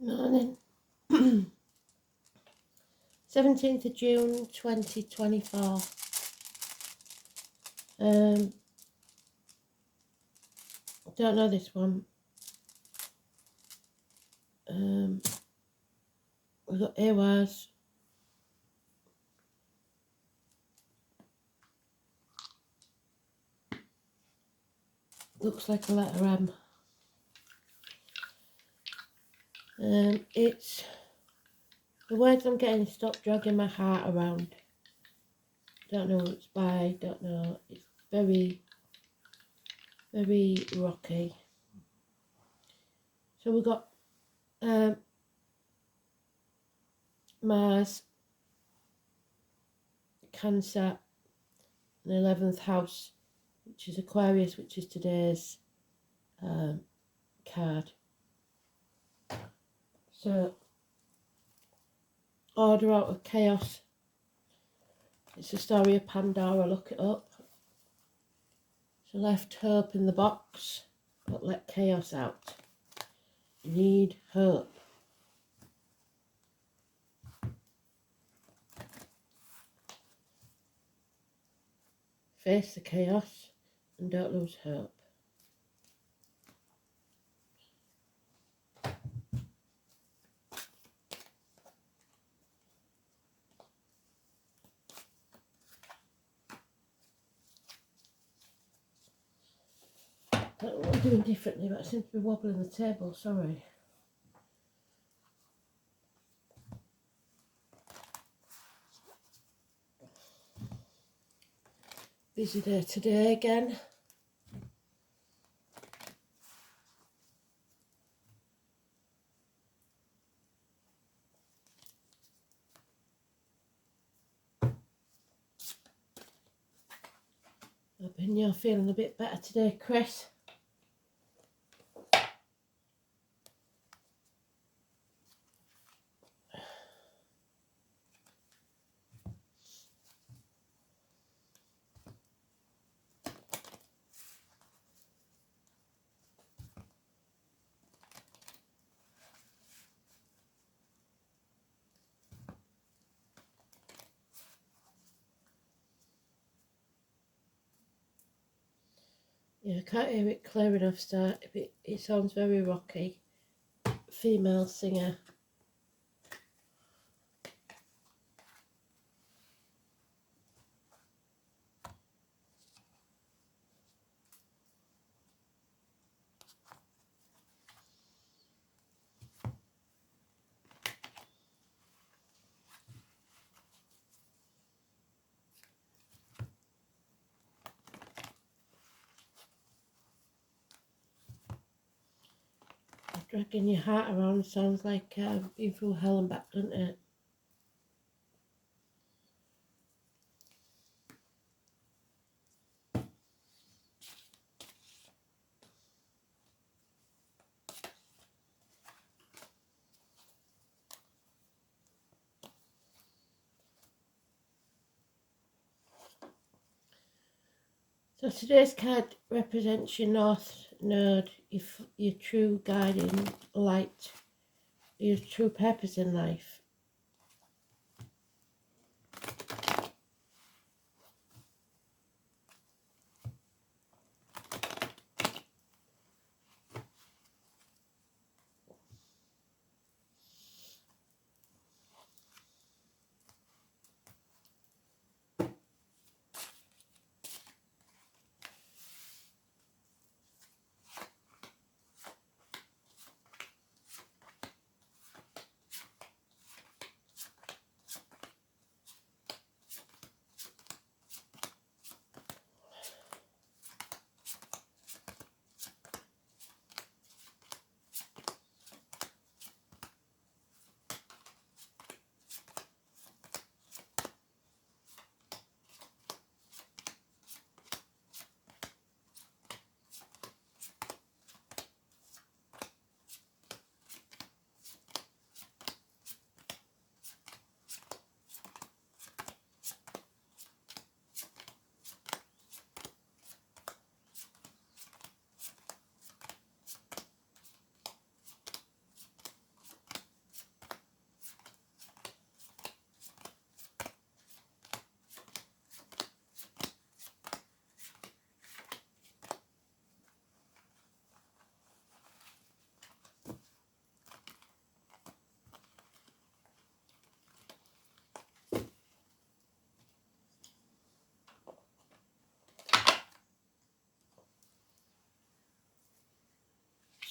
Morning. 17th of June 2024. Don't know this one. We've got AWAS. Looks like a letter M. It's the words I'm getting. Stop dragging my heart around. Don't know who it's by. Don't know. It's very, very rocky. So we've got Mars, Cancer, the 11th house, which is Aquarius, which is today's card. So, order out of chaos. It's the story of Pandora. Look it up. So left hope in the box, but let chaos out. You need hope. Face the chaos and don't lose hope. I don't know what I'm doing differently, but I seem to be wobbling the table, sorry. Busy day today again. Hoping you're feeling a bit better today, Chris. Yeah, I can't hear it clear enough, so it sounds very rocky. Female singer. Dragging your heart around sounds like being through hell and back, doesn't it? So today's card represents your North Node, your true guiding light, your true purpose in life.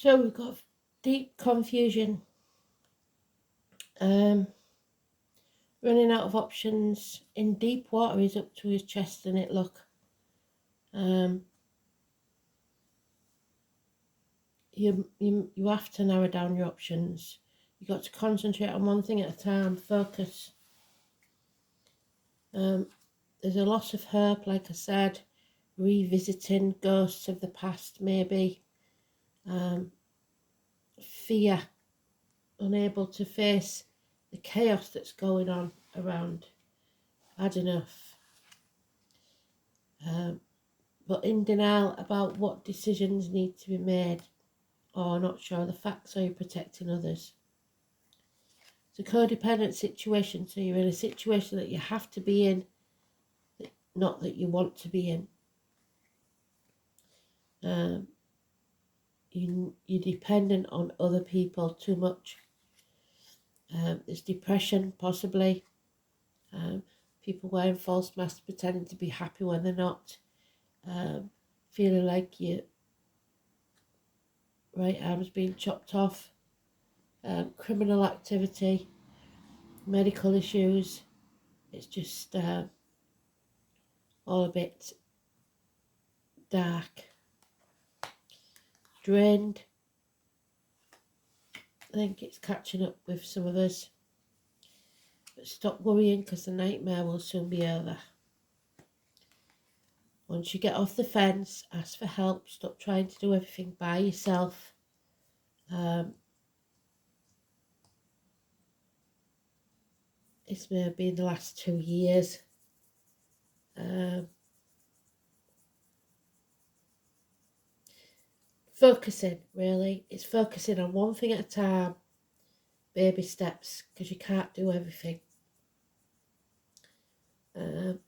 So we've got deep confusion, running out of options. In deep water, he's up to his chest in it, look. You have to narrow down your options. You've got to concentrate on one thing at a time, focus. There's a loss of hope, like I said, revisiting ghosts of the past maybe, fear, unable to face the chaos that's going on around, had enough, but in denial about what decisions need to be made, or not sure of the facts, or you're protecting others. It's a codependent situation, so you're in a situation that you have to be in, not that you want to be in. You're dependent on other people too much. There's depression, possibly. People wearing false masks, pretending to be happy when they're not. Feeling like your right arm's being chopped off. Criminal activity, medical issues. It's just all a bit dark. Drained. I think it's catching up with some of us. But stop worrying, because the nightmare will soon be over. Once you get off the fence, ask for help. Stop trying to do everything by yourself. It's maybe in the last 2 years. Focusing, really. It's focusing on one thing at a time. Baby steps, because you can't do everything. The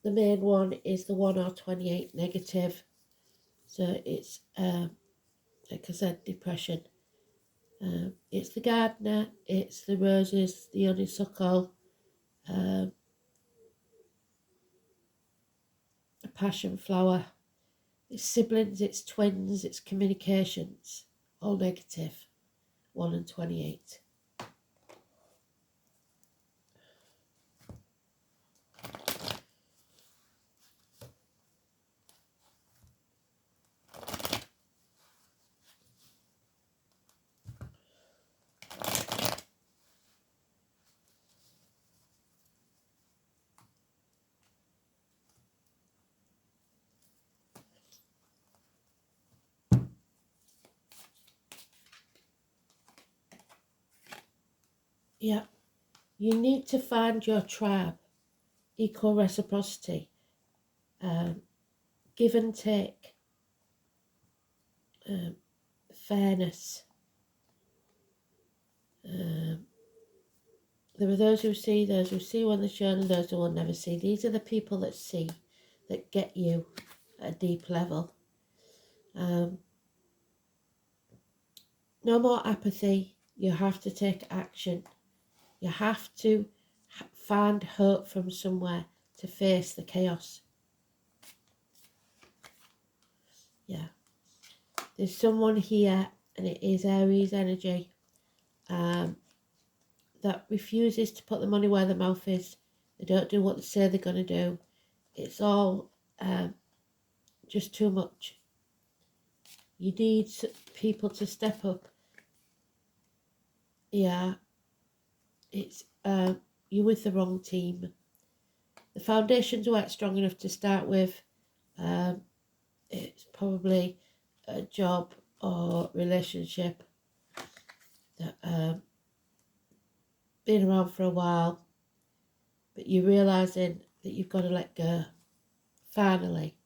main one is the 1 or 28 negative. So it's, like I said, depression. It's the gardener, it's the roses, the honeysuckle, a passion flower. It's siblings, it's twins, it's communications, all negative. 1 and 28. Yeah, you need to find your tribe, equal reciprocity, give and take, fairness. There are those who see when they're shown, and those who will never see. These are the people that see, that get you at a deep level. No more apathy. You have to take action. You have to find hope from somewhere to face the chaos. Yeah. There's someone here, and it is Aries energy, that refuses to put the money where the mouth is. They don't do what they say they're going to do. It's all just too much. You need people to step up. Yeah, it's you're with the wrong team. The foundations weren't strong enough to start with. It's probably a job or relationship that been around for a while, but you're realising that you've got to let go. Finally,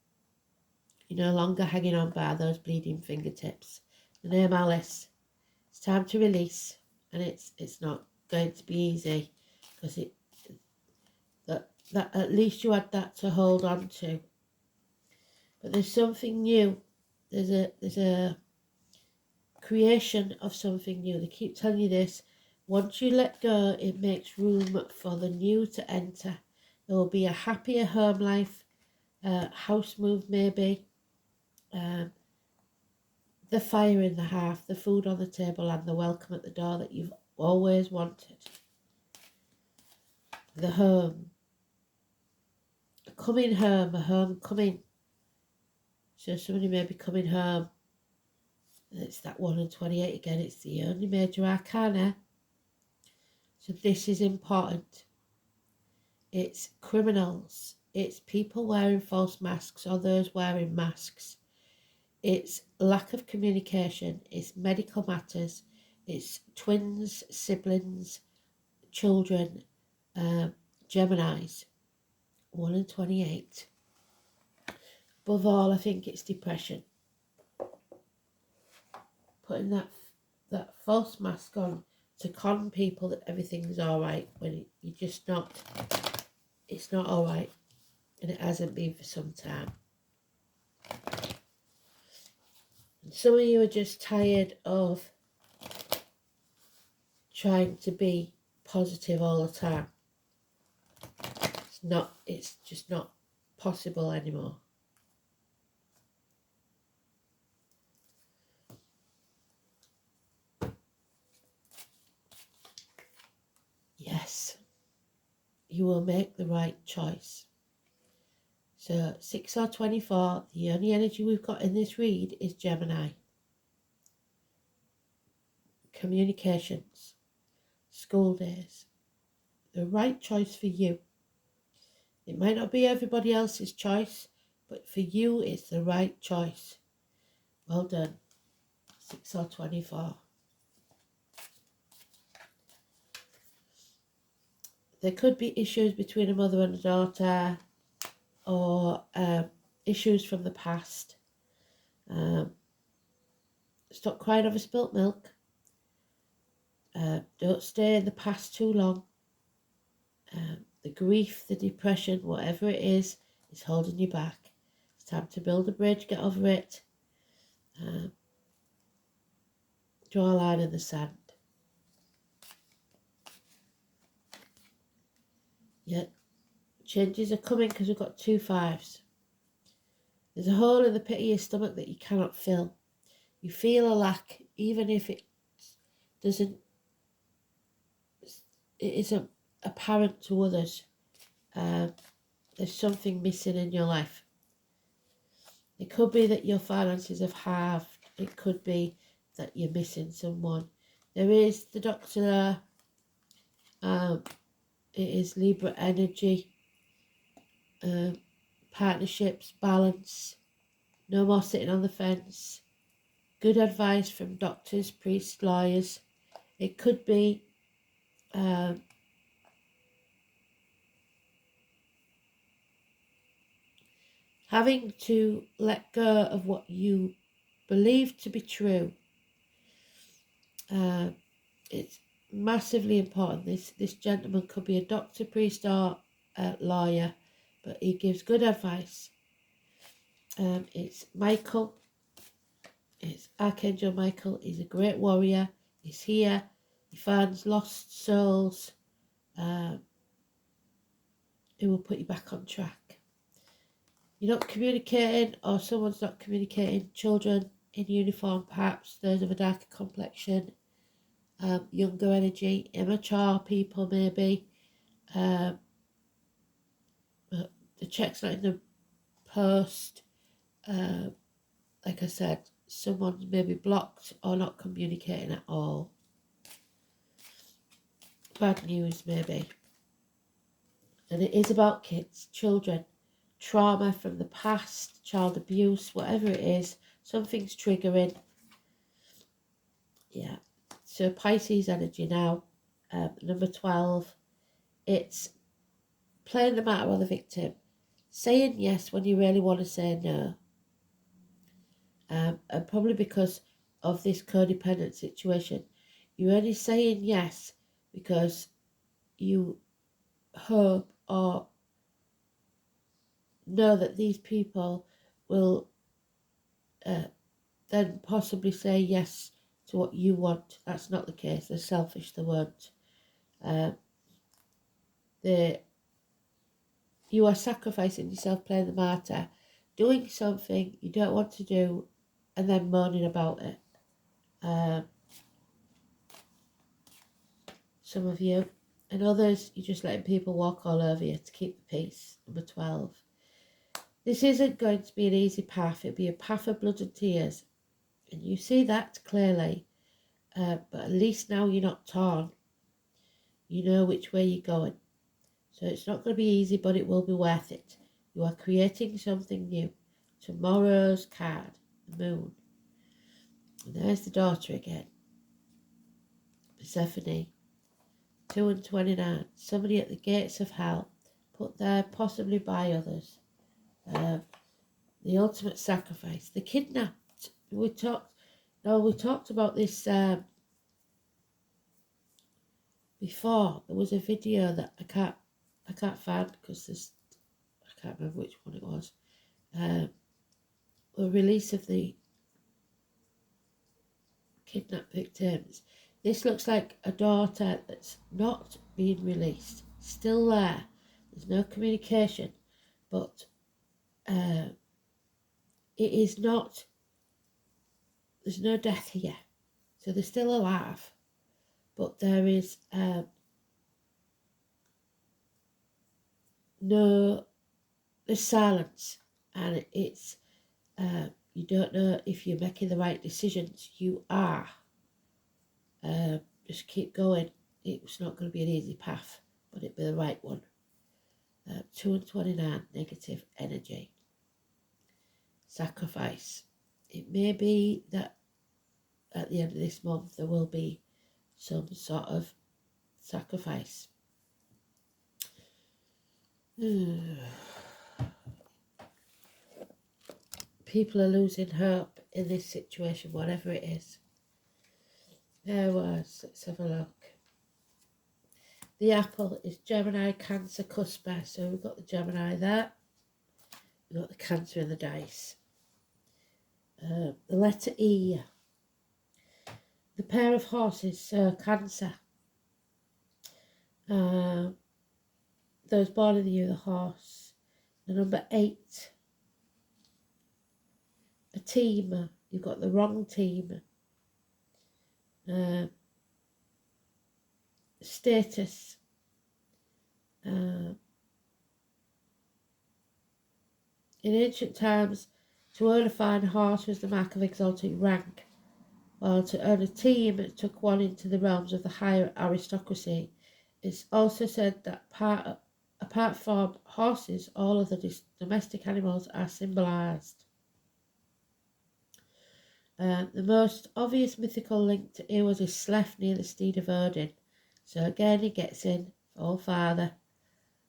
you're no longer hanging on by those bleeding fingertips. The name Alice. It's time to release, and it's not going to be easy, because that at least you had that to hold on to. But there's something new. There's a creation of something new. They keep telling you this. Once you let go, it makes room for the new to enter. There will be a happier home life, house move maybe, the fire in the hearth, the food on the table, and the welcome at the door that you've always wanted. The home. Coming home, a homecoming. So somebody may be coming home. It's that 1 and 28 again. It's the only major arcana. So this is important. It's criminals. It's people wearing false masks or those wearing masks. It's lack of communication. It's medical matters. It's twins, siblings, children, Geminis. 1 and 28. Above all, I think it's depression. Putting that false mask on to con people that everything's all right when you're just not. It's not all right, and it hasn't been for some time. And some of you are just tired of trying to be positive all the time. It's just not possible anymore. Yes, you will make the right choice. So 6 or 24, the only energy we've got in this read is Gemini. Communications, school days, the right choice for you. It might not be everybody else's choice, but for you it's the right choice. Well done. 6 or 24. There could be issues between a mother and a daughter, or issues from the past. Stop crying over spilt milk. Don't stay in the past too long. The grief, the depression, whatever it is holding you back. It's time to build a bridge, get over it. Draw a line in the sand. Yeah, changes are coming because we've got 2 5s. There's a hole in the pit of your stomach that you cannot fill. You feel a lack, even if it isn't apparent to others. There's something missing in your life. It could be that your finances have halved. It could be that you're missing someone. There is the Doctor there. It is Libra energy. Partnerships, balance. No more sitting on the fence. Good advice from doctors, priests, lawyers. It could be having to let go of what you believe to be true. It's massively important. This gentleman could be a doctor, priest, or a lawyer, but he gives good advice. It's Michael. It's Archangel Michael. He's a great warrior. He's here. He finds lost souls. He will put you back on track. You're not communicating, or someone's not communicating. Children in uniform, perhaps those of a darker complexion, younger energy, immature people maybe. The check's not in the post. Like I said, someone's maybe blocked or not communicating at all. Bad news maybe. And it is about kids, children, trauma from the past, child abuse, whatever it is, something's triggering. Yeah. So Pisces energy now, number 12. It's playing the matter of the victim, saying yes when you really want to say no. And probably because of this codependent situation, you're only saying yes because you hope or know that these people will then possibly say yes to what you want. That's not the case. They're selfish. They won't. You are sacrificing yourself, playing the martyr, doing something you don't want to do, and then moaning about it. Some of you, and others, you're just letting people walk all over you to keep the peace. Number 12. This isn't going to be an easy path. It'll be a path of blood and tears. And you see that clearly. But at least now you're not torn. You know which way you're going. So it's not going to be easy, but it will be worth it. You are creating something new. Tomorrow's card, the moon. And there's the daughter again. Persephone. 2 and 29. Somebody at the gates of hell, put there possibly by others. The ultimate sacrifice. The kidnapped. We talked about this before. There was a video that I can't find because I can't remember which one it was. The release of the kidnapped victims. This looks like a daughter that's not being released. Still there. There's no communication, but it is not. There's no death here, so they're still alive, but there is there's silence, and it's you don't know if you're making the right decisions. You are. Just keep going. It's not going to be an easy path, but it'll be the right one. 2 and 29, negative energy. Sacrifice. It may be that at the end of this month there will be some sort of sacrifice. People are losing hope in this situation, whatever it is. There was, let's have a look. The apple is Gemini, Cancer, Cusper. So we've got the Gemini there. We've got the Cancer in the dice. The letter E. The pair of horses, Cancer. Those born in the year of the horse. The number 8. A team. You've got the wrong team. Status. In ancient times, to earn a fine horse was the mark of exalted rank, while to earn a team it took one into the realms of the higher aristocracy. It's also said that apart from horses, all other domestic animals are symbolised. The most obvious mythical link to Eowyn is Sleipnir, the steed of Odin. So again he gets in, All Father,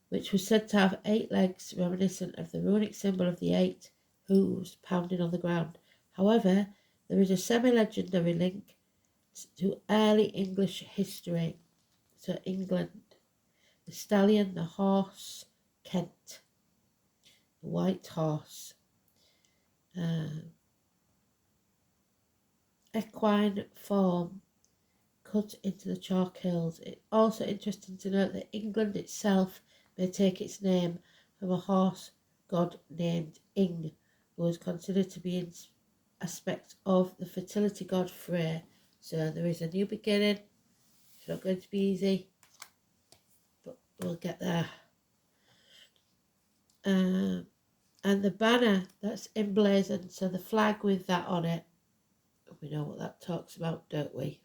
which was said to have 8 legs, reminiscent of the runic symbol of the 8 hooves pounding on the ground. However, there is a semi-legendary link to early English history. So England, the stallion, the horse, Kent, the white horse. Equine form cut into the chalk hills. It's also interesting to note that England itself may take its name from a horse god named Ing, who was considered to be an aspect of the fertility god Frey. So there is a new beginning. It's not going to be easy, but we'll get there. And the banner that's emblazoned, so the flag with that on it, we know what that talks about, don't we?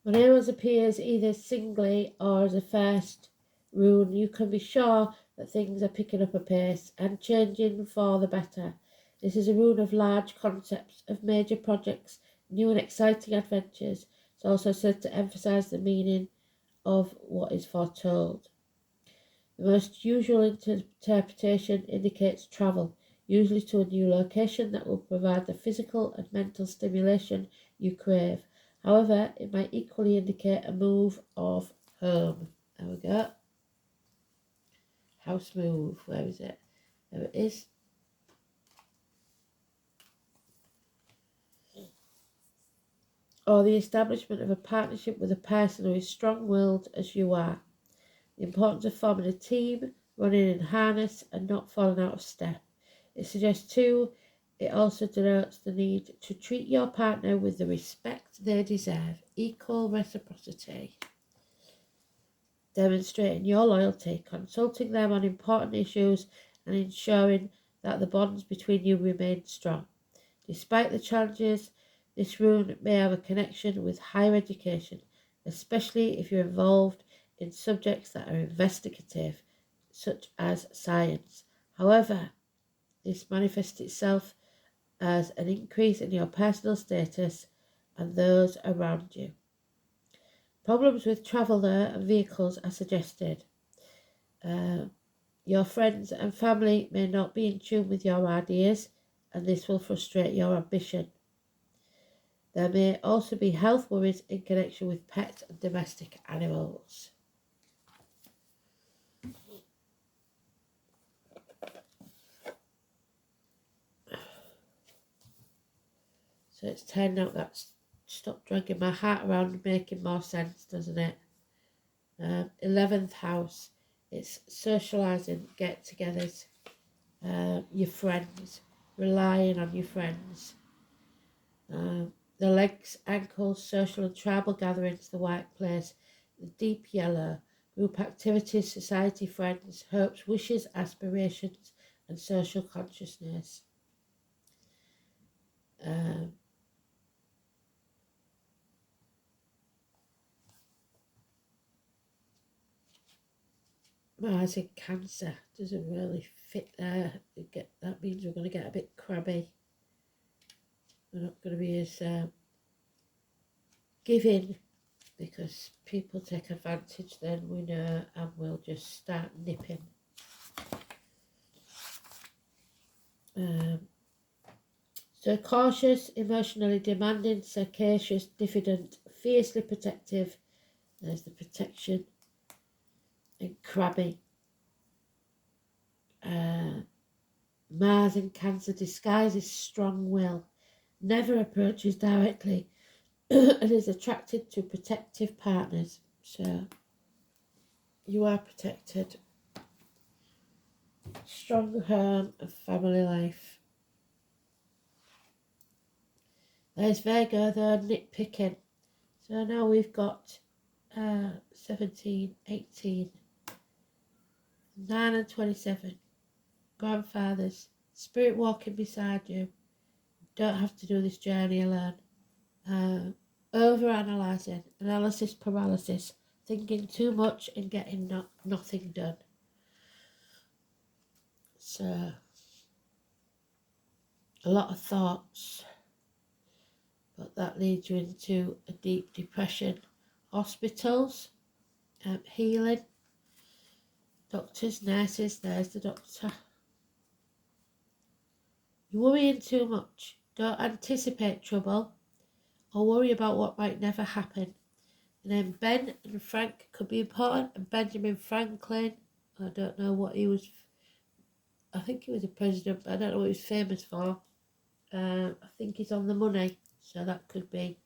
When Eowyn appears either singly or as a first rune, you can be sure that things are picking up a pace and changing for the better. This is a rune of large concepts, of major projects, new and exciting adventures. It's also said to emphasise the meaning of what is foretold. The most usual interpretation indicates travel, usually to a new location that will provide the physical and mental stimulation you crave. However, it might equally indicate a move of home. There we go. House move. Where is it? There it is. Or the establishment of a partnership with a person who is strong-willed as you are. The importance of forming a team, running in harness, and not falling out of step. It suggests too, it also denotes the need to treat your partner with the respect they deserve, equal reciprocity, demonstrating your loyalty, consulting them on important issues, and ensuring that the bonds between you remain strong. Despite the challenges, this rune may have a connection with higher education, especially if you're involved in subjects that are investigative, such as science. However, this manifests itself as an increase in your personal status and those around you. Problems with travel there and vehicles are suggested. Your friends and family may not be in tune with your ideas, and this will frustrate your ambition. There may also be health worries in connection with pets and domestic animals. So it's turned out that stop dragging my hat around making more sense, doesn't it? 11th house, it's socialising, get-togethers, your friends, relying on your friends. The legs, ankles, social and tribal gatherings, the white place, the deep yellow, group activities, society, friends, hopes, wishes, aspirations, and social consciousness. Mars in Cancer doesn't really fit there. That means we're going to get a bit crabby. We're not going to be as giving, because people take advantage then, we know, and we'll just start nipping. So cautious, emotionally demanding, sagacious, diffident, fiercely protective. There's the protection. And crabby. Mars in Cancer disguises strong will, never approaches directly, and is attracted to protective partners. So you are protected. Strong home and family life. There's Virgo though, nitpicking. So now we've got 17, 18, 9 and 27. Grandfathers, spirit walking beside you. Don't have to do this journey alone. Over-analysing, analysis paralysis, thinking too much and getting nothing done. So, a lot of thoughts, but that leads you into a deep depression. Hospitals, healing, doctors, nurses, there's the doctor. You're worrying too much. Don't anticipate trouble or worry about what might never happen. And then Ben and Frank could be important, and Benjamin Franklin, I don't know what he was, I think he was a president, but I don't know what he was famous for. I think he's on the money, so that could be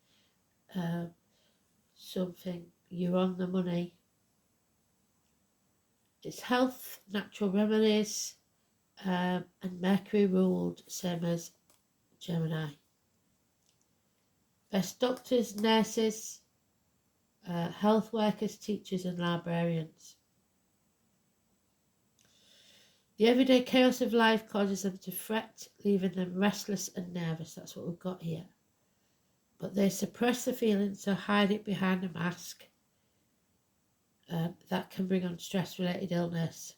something. You're on the money. It's health, natural remedies, and Mercury ruled, same as Gemini. Best doctors, nurses, health workers, teachers and librarians. The everyday chaos of life causes them to fret, leaving them restless and nervous. That's what we've got here. But they suppress the feeling, so hide it behind a mask. That can bring on stress-related illness.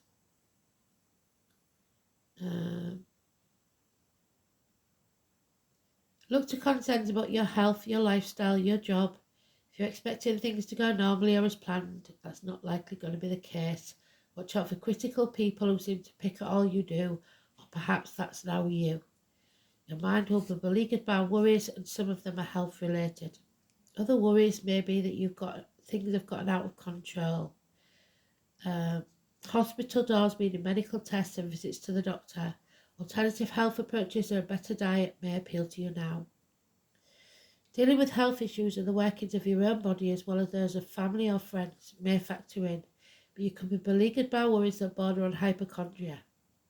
Look to concerns about your health, your lifestyle, your job. If you're expecting things to go normally or as planned, that's not likely going to be the case. Watch out for critical people who seem to pick at all you do, or perhaps that's now you. Your mind will be beleaguered by worries, and some of them are health related. Other worries may be that things have gotten out of control. Hospital doors, meaning medical tests and visits to the doctor. Alternative health approaches or a better diet may appeal to you now. Dealing with health issues and the workings of your own body as well as those of family or friends may factor in. You can be beleaguered by worries that border on hypochondria.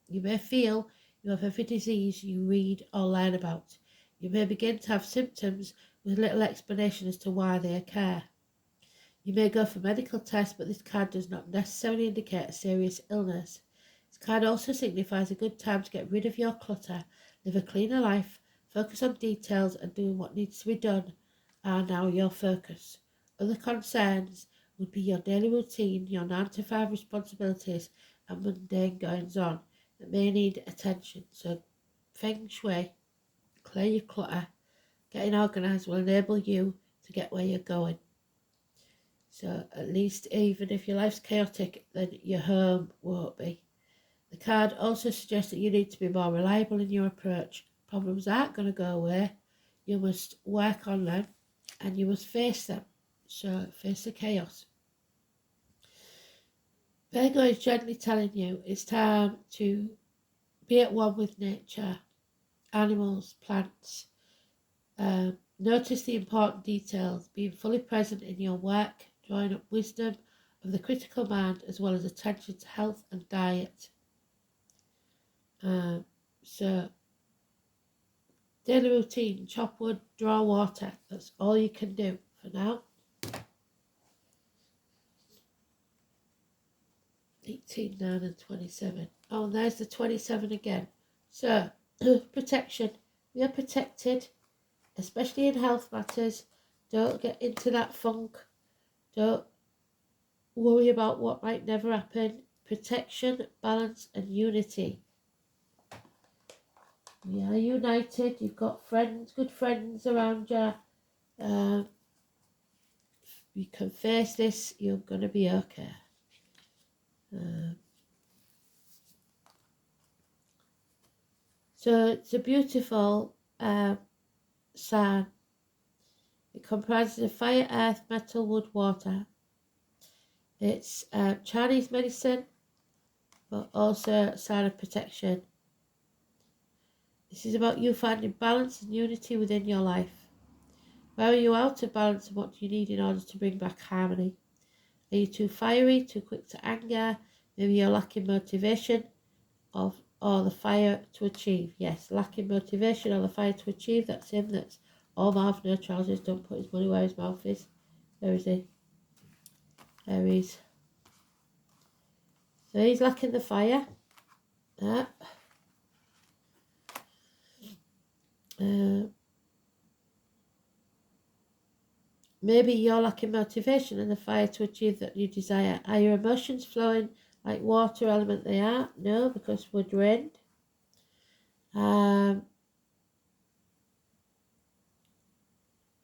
You may feel you have every disease you read or learn about. You may begin to have symptoms with little explanation as to why they occur. You may go for medical tests, but this card does not necessarily indicate a serious illness. This card also signifies a good time to get rid of your clutter, live a cleaner life, focus on details, and doing what needs to be done are now your focus. Other concerns would be your daily routine, your 9 to 5 responsibilities, and mundane goings on that may need attention. So Feng Shui, clear your clutter, getting organised will enable you to get where you're going. So at least even if your life's chaotic, then your home won't be. The card also suggests that you need to be more reliable in your approach. Problems aren't going to go away. You must work on them and you must face them. So face the chaos. Virgo is gently telling you it's time to be at one with nature, animals, plants. Notice the important details, being fully present in your work, drawing up wisdom of the critical mind, as well as attention to health and diet. So, daily routine, chop wood, draw water. That's all you can do for now. 18, 9 and 27. Oh, and there's the 27 again. So, protection. We are protected, especially in health matters. Don't get into that funk. Don't worry about what might never happen. Protection, balance and unity. We are united. You've got friends, good friends around you. You can face this. You're going to be okay. So it's a beautiful sign. It comprises of fire, earth, metal, wood, water. It's Chinese medicine, but also a sign of protection. This is about you finding balance and unity within your life. Where are you out of balance and what do you need in order to bring back harmony? Are you too fiery, too quick to anger? Maybe you're lacking motivation or the fire to achieve. Yes, lacking motivation or the fire to achieve. That's him. That's all mouth, no trousers. Don't put his money where his mouth is. Where is he? There he is. So he's lacking the fire. Maybe you're lacking motivation and the fire to achieve that you desire. Are your emotions flowing like water element they are? No, because we're drained. Are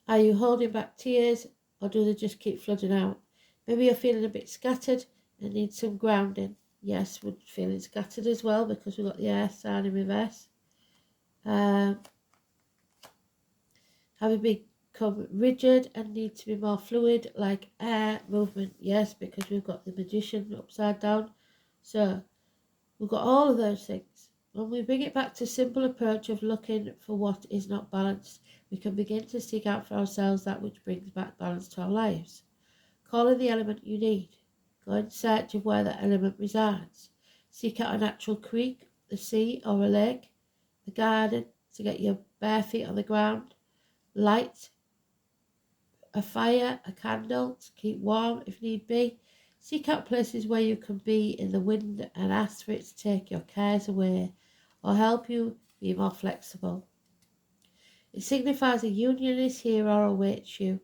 you holding back tears or do they just keep flooding out? Maybe you're feeling a bit scattered and need some grounding. Yes, we're feeling scattered as well because we've got the air sign in reverse. Have you become rigid and need to be more fluid like air movement? Yes, because we've got the magician upside down. So we've got all of those things. When we bring it back to simple approach of looking for what is not balanced, we can begin to seek out for ourselves that which brings back balance to our lives. Call in the element you need. Go in search of where that element resides. Seek out a natural creek, the sea or a lake, the garden to get your bare feet on the ground. Light a fire, a candle to keep warm if need be. Seek out places where you can be in the wind and ask for it to take your cares away or help you be more flexible. It signifies a union is here or awaits you.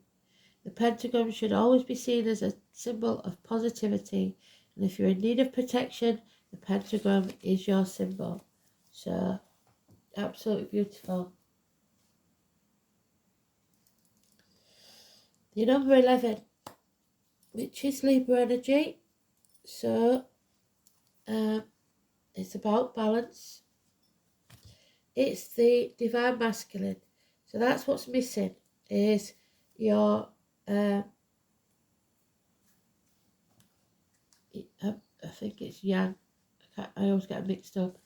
The pentagram should always be seen as a symbol of positivity, and if you're in need of protection, the pentagram is your symbol. So, absolutely beautiful. The number 11, which is Libra energy. So, it's about balance. It's the divine masculine. So that's what's missing is your I think it's yang. I always get mixed up.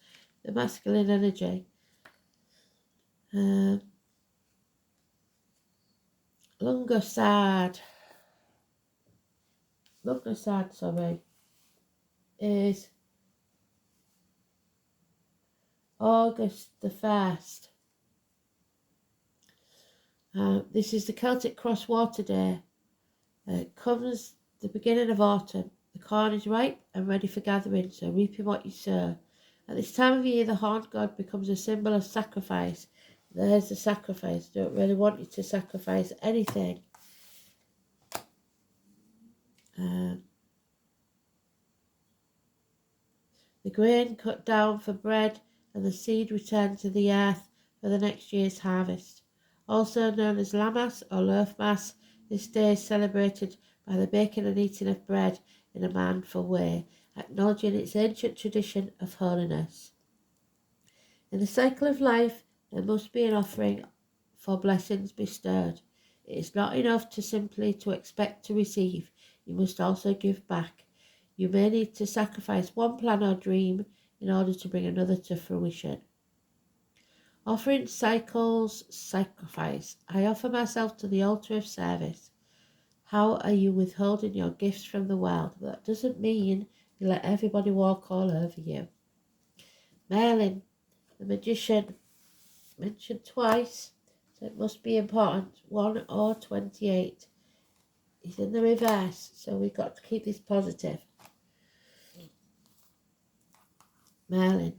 The masculine energy. Lungo side, sorry. is August the 1st. This is the Celtic Cross Water Day. It comes the beginning of autumn. The corn is ripe and ready for gathering, so reaping what you sow. At this time of year, the horned god becomes a symbol of sacrifice. There's the sacrifice. Don't really want you to sacrifice anything. The grain cut down for bread and the seed returned to the earth for the next year's harvest. Also known as Lammas or Loafmas, this day is celebrated by the baking and eating of bread in a mindful way, acknowledging its ancient tradition of holiness. In the cycle of life, there must be an offering for blessings bestowed. It is not enough to simply to expect to receive. You must also give back. You may need to sacrifice one plan or dream in order to bring another to fruition. Offering cycles sacrifice. I offer myself to the altar of service. How are you withholding your gifts from the world? But that doesn't mean you let everybody walk all over you. Merlin, the magician, mentioned twice, so it must be important. 1 or 28. He's in the reverse, so we've got to keep this positive. Merlin.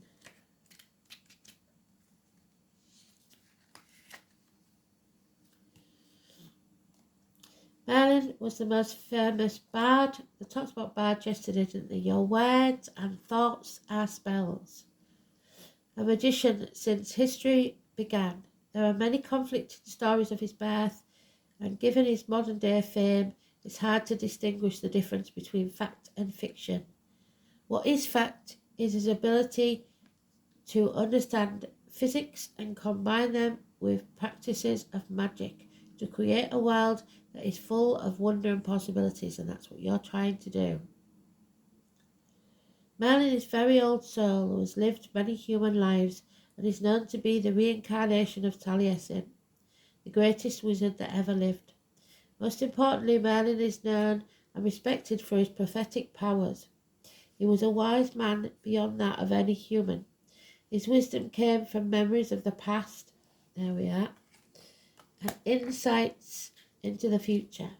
Merlin was the most famous bard. They talked about bards yesterday, didn't they? Your words and thoughts are spells. A magician since history began. There are many conflicting stories of his birth, and given his modern day fame, it's hard to distinguish the difference between fact and fiction. What is fact is his ability to understand physics and combine them with practices of magic to create a world that is full of wonder and possibilities, and that's what you're trying to do. Merlin is a very old soul who has lived many human lives and is known to be the reincarnation of Taliesin, the greatest wizard that ever lived. Most importantly, Merlin is known and respected for his prophetic powers. He was a wise man beyond that of any human. His wisdom came from memories of the past, there we are, and insights into the future.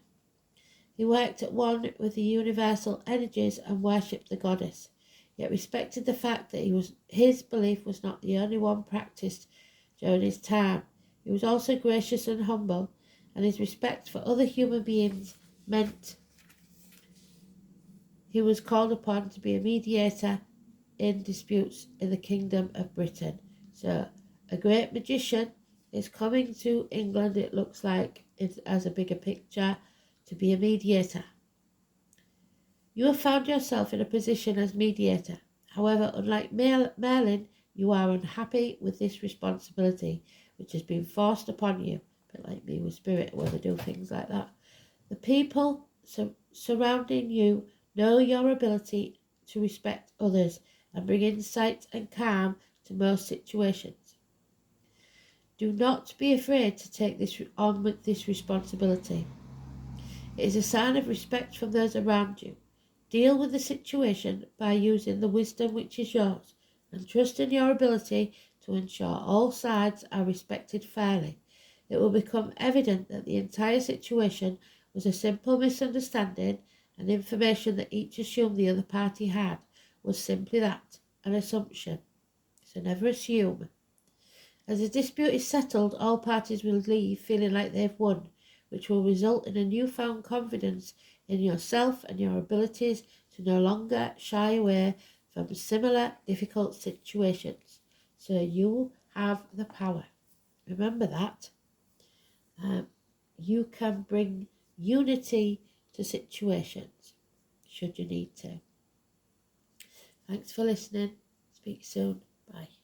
He worked at one with the universal energies and worshipped the goddess, yet respected the fact that his belief was not the only one practiced during his time. He was also gracious and humble, and his respect for other human beings meant he was called upon to be a mediator in disputes in the Kingdom of Britain. So a great magician is coming to England, it looks like, as a bigger picture, to be a mediator. You have found yourself in a position as mediator. However, unlike Merlin, you are unhappy with this responsibility, which has been forced upon you. A bit like me with spirit, where they do things like that. The people surrounding you know your ability to respect others and bring insight and calm to most situations. Do not be afraid to take on with this responsibility. It is a sign of respect from those around you. Deal with the situation by using the wisdom which is yours and trust in your ability to ensure all sides are respected fairly. It will become evident that the entire situation was a simple misunderstanding, and information that each assumed the other party had was simply that, an assumption. So never assume. As the dispute is settled, all parties will leave feeling like they've won, which will result in a newfound confidence in yourself and your abilities to no longer shy away from similar difficult situations. So you have the power. Remember that. You can bring unity to situations, should you need to. Thanks for listening. Speak soon. Bye.